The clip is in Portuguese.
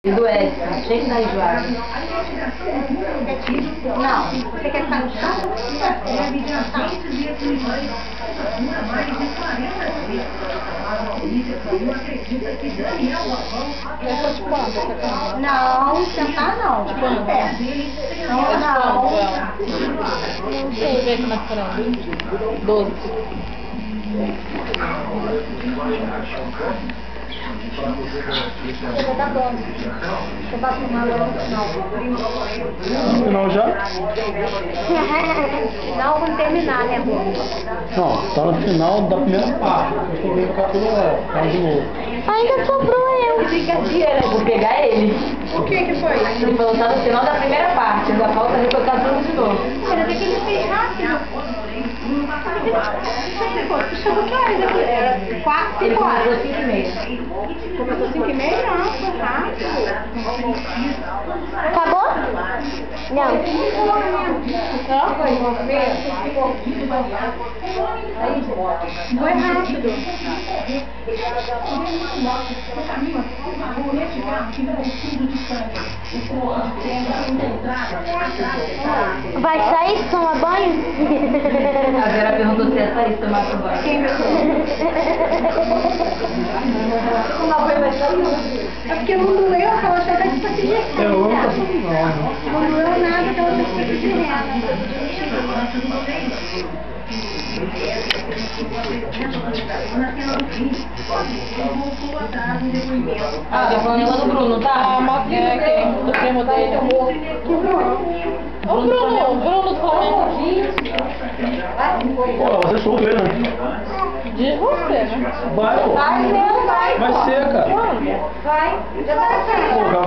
Do Edson, tem que dar enjoado. Não, você quer ficar no chão? Não, sentar não. Em pé. Não. Deixa eu ver como é que foi. 12. Tá bom. Você vai fumar logo no final. No final já? Não, vamos terminar, né, amor? Não, tá no final da primeira parte. Eu tô vendo cá de novo. Ainda sobrou eu. Brincadeira, eu vou pegar ele. O que foi? Ele falou tá no final da primeira parte, ainda falta recortar tudo de novo. Quer dizer que ele fez rápido. Puxa, que horas aqui? Era 4, Ele 5 começou horas. 5h30. Começou 5h30? Não, foi rápido. Acabou? Não. Foi rápido. Vai sair tomar banho? A Vera perguntou se ia sair tomar banho. Quem me É porque não doeu, aquela coisa de paciência. Eu amo Não doeu nada, aquela coisa de rena. Ah, tá falando negócio do Bruno, tá? A moto do primo dele. Ô Bruno do Flamengo. Pô, você soube, né? De você, né? Vai, pô. Vai, vai. Vai ser, cara. Vai. Já tá certo. Pô,